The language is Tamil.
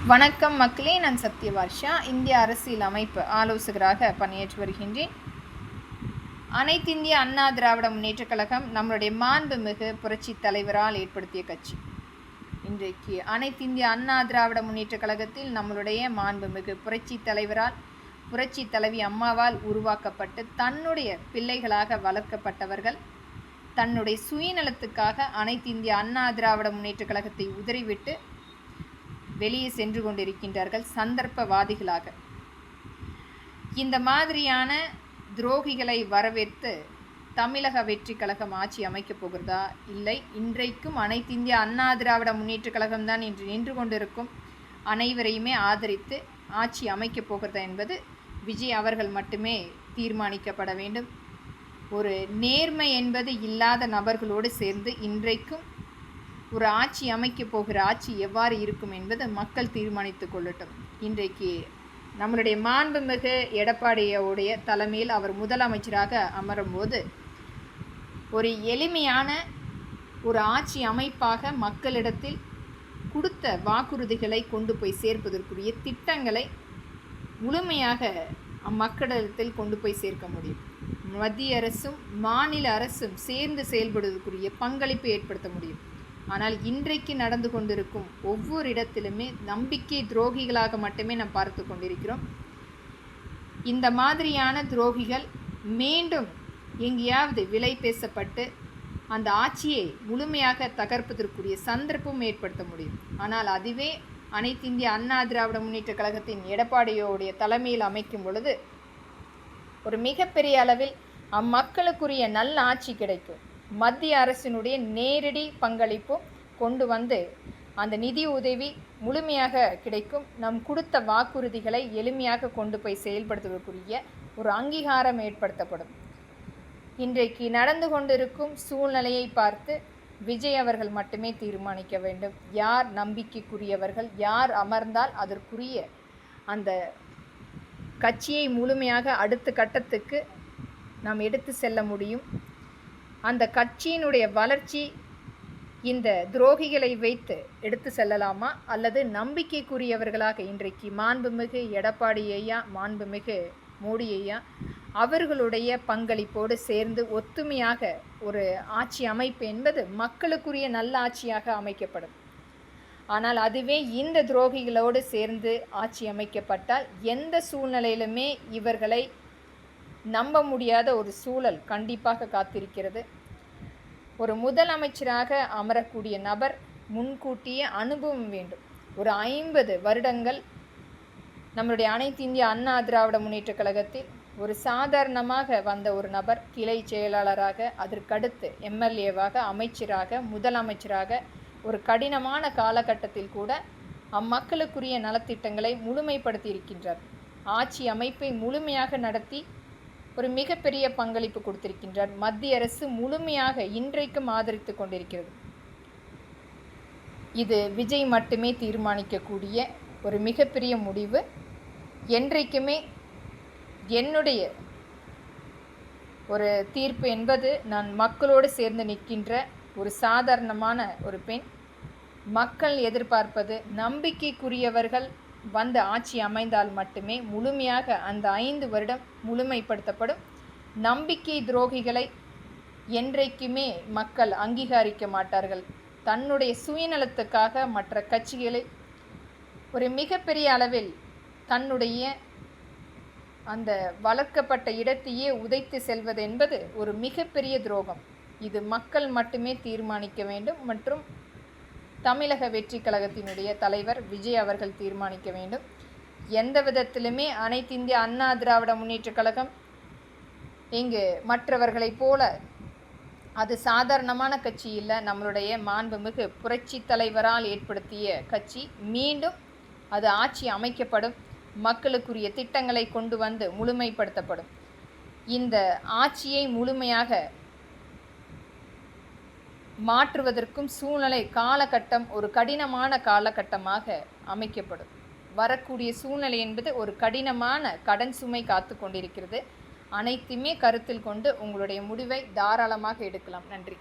வணக்கம் மக்களே, நான் சத்யவர்ஷா. இந்திய அரசியல் அமைப்பு ஆலோசகராக பணியாற்றி வருகின்றேன். அனைத்திந்திய அண்ணா திராவிட முன்னேற்றக் கழகம் நம்மளுடைய மாண்புமிகு புரட்சி தலைவரால் ஏற்படுத்திய கட்சி. இன்றைக்கு அனைத்திந்திய அண்ணா திராவிட முன்னேற்றக் கழகத்தில் நம்மளுடைய மாண்புமிகு புரட்சி தலைவரால், புரட்சி தலைவி அம்மாவால் உருவாக்கப்பட்டு தன்னுடைய பிள்ளைகளாக வளர்க்கப்பட்டவர்கள் தன்னுடைய சுயநலத்துக்காக அனைத்திந்திய அண்ணா திராவிட முன்னேற்றக் கழகத்தை உதறிவிட்டு வெளியே சென்று கொண்டிருக்கின்றார்கள் சந்தர்ப்பவாதிகளாக. இந்த மாதிரியான துரோகிகளை வரவேற்று தமிழக வெற்றி கழகம் ஆட்சி அமைக்கப் போகிறதா? இல்லை, இன்றைக்கும் அனைத்திந்திய அண்ணா திராவிட முன்னேற்றக் கழகம்தான் இன்று நின்று கொண்டிருக்கும் அனைவரையுமே ஆதரித்து ஆட்சி அமைக்கப் போகிறதா என்பது விஜய் அவர்கள் மட்டுமே தீர்மானிக்கப்பட வேண்டும். ஒரு நேர்மை என்பது இல்லாத நபர்களோடு சேர்ந்து இன்றைக்கும் ஒரு ஆட்சி அமைக்கப் போகிற ஆட்சி எவ்வாறு இருக்கும் என்பது மக்கள் தீர்மானித்து கொள்ளட்டும். இன்றைக்கு நம்மளுடைய மாண்புமிகு எடப்பாடியோடைய தலைமையில் அவர் முதலமைச்சராக அமரும்போது ஒரு எளிமையான ஒரு ஆட்சி அமைப்பாக மக்களிடத்தில் கொடுத்த வாக்குறுதிகளை கொண்டு போய் சேர்ப்பதற்குரிய திட்டங்களை முழுமையாக அம்மக்களிடத்தில் கொண்டு போய் சேர்க்க முடியும். மத்திய அரசும் மாநில அரசும் சேர்ந்து செயல்படுவதற்குரிய பங்களிப்பு ஏற்படுத்த முடியும். ஆனால் இன்றைக்கு நடந்து கொண்டிருக்கும் ஒவ்வொரு இடத்திலுமே நம்பிக்கை துரோகிகளாக மட்டுமே நாம் பார்த்து கொண்டிருக்கிறோம். இந்த மாதிரியான துரோகிகள் மீண்டும் எங்கேயாவது விலை பேசப்பட்டு அந்த ஆட்சியை முழுமையாக தகர்ப்பதற்குரிய சந்தர்ப்பம் ஏற்படுத்த முடியும். ஆனால் அதுவே அனைத்திந்திய அண்ணா திராவிட முன்னேற்ற கழகத்தின் எடப்பாடியோடைய தலைமையில் அமைக்கும் பொழுது ஒரு மிகப்பெரிய அளவில் அம்மக்களுக்குரிய நல்ல ஆட்சி கிடைக்கும். மத்திய அரசினுடைய நேரடி பங்களிப்பும் கொண்டு வந்து அந்த நிதி உதவி முழுமையாக கிடைக்கும். நம் கொடுத்த வாக்குறுதிகளை எளிமையாக கொண்டு போய் செயல்படுத்துவதற்குரிய ஒரு அங்கீகாரம் ஏற்படுத்தப்படும். இன்றைக்கு நடந்து கொண்டிருக்கும் சூழ்நிலையை பார்த்து விஜய் அவர்கள் மட்டுமே தீர்மானிக்க வேண்டும். யார் நம்பிக்கைக்குரியவர்கள், யார் அமர்ந்தால் அதற்குரிய அந்த கட்சியை முழுமையாக அடுத்த கட்டத்துக்கு நாம் எடுத்து செல்ல முடியும். அந்த கட்சியினுடைய வளர்ச்சி இந்த துரோகிகளை வைத்து எடுத்து செல்லலாமா, அல்லது நம்பிக்கைக்குரியவர்களாக இன்றைக்கு மாண்புமிகு எடப்பாடி ஐயா, மாண்புமிகு மோடி ஐயா அவர்களுடைய பங்களிப்போடு சேர்ந்து ஒத்துமையாக ஒரு ஆட்சி அமைப்பு என்பது மக்களுக்குரிய நல்ல ஆட்சியாக அமைக்கப்படும். ஆனால் அதுவே இந்த துரோகிகளோடு சேர்ந்து ஆட்சி அமைக்கப்பட்டால் எந்த சூழ்நிலையிலுமே இவர்களை நம்ப முடியாத ஒரு சூழல் கண்டிப்பாக காத்திருக்கிறது. ஒரு முதலமைச்சராக அமரக்கூடிய நபர் முன்கூட்டிய அனுபவம் வேண்டும். ஒரு 50 வருடங்கள் நம்மளுடைய அனைத்து இந்திய அண்ணா திராவிட முன்னேற்ற கழகத்தில் ஒரு சாதாரணமாக வந்த ஒரு நபர் கிளை செயலாளராக, அதற்கடுத்து எம்எல்ஏவாக, அமைச்சராக, முதலமைச்சராக ஒரு கடினமான காலகட்டத்தில் கூட அம்மக்களுக்குரிய நலத்திட்டங்களை முழுமைப்படுத்தி இருக்கின்றார். ஆட்சி அமைப்பை முழுமையாக நடத்தி ஒரு மிகப்பெரிய பங்களிப்பு கொடுத்திருக்கின்றார். மத்திய அரசு முழுமையாக இன்றைக்கும் ஆதரித்து கொண்டிருக்கிறது. இது விஜய் மட்டுமே தீர்மானிக்கக்கூடிய ஒரு மிகப்பெரிய முடிவு. என்றைக்குமே என்னுடைய ஒரு தீர்ப்பு என்பது, நான் மக்களோடு சேர்ந்து நிற்கின்ற ஒரு சாதாரணமான ஒரு பெண். மக்கள் எதிர்பார்ப்பது நம்பிக்கைக்குரியவர்கள் வந்து ஆட்சி அமைந்தால் மட்டுமே முழுமையாக அந்த 5 வருடம் முழுமைப்படுத்தப்படும். நம்பிக்கை துரோகிகளை என்றைக்குமே மக்கள் அங்கீகரிக்க மாட்டார்கள். தன்னுடைய சுயநலத்துக்காக மற்ற கட்சிகளை ஒரு மிகப்பெரிய அளவில் தன்னுடைய அந்த வளர்க்கப்பட்ட இடத்தையே உதைத்து செல்வது என்பது ஒரு மிகப்பெரிய துரோகம். இது மக்கள் மட்டுமே தீர்மானிக்க வேண்டும் மற்றும் தமிழக வெற்றி கழகத்தினுடைய தலைவர் விஜய் அவர்கள் தீர்மானிக்க வேண்டும். எந்த விதத்திலுமே அனைத்திந்திய அண்ணா திராவிட முன்னேற்ற கழகம் இங்கு மற்றவர்களைப் போல அது சாதாரணமான கட்சி இல்லை. நம்மளுடைய மாண்புமிகு புரட்சி தலைவரால் ஏற்படுத்திய கட்சி. மீண்டும் அது ஆட்சி அமைக்கப்படும். மக்களுக்குரிய திட்டங்களை கொண்டு வந்து முழுமைப்படுத்தப்படும். இந்த ஆட்சியை முழுமையாக மாற்றுவதற்கும் சூழ்நிலை காலகட்டம் ஒரு கடினமான காலகட்டமாக அமைக்கப்படும். வரக்கூடிய சூழ்நிலை என்பது ஒரு கடினமான கடன் சுமை காத்து கொண்டிருக்கிறது. அனைத்துமே கருத்தில் கொண்டு உங்களுடைய முடிவை தாராளமாக எடுக்கலாம். நன்றி.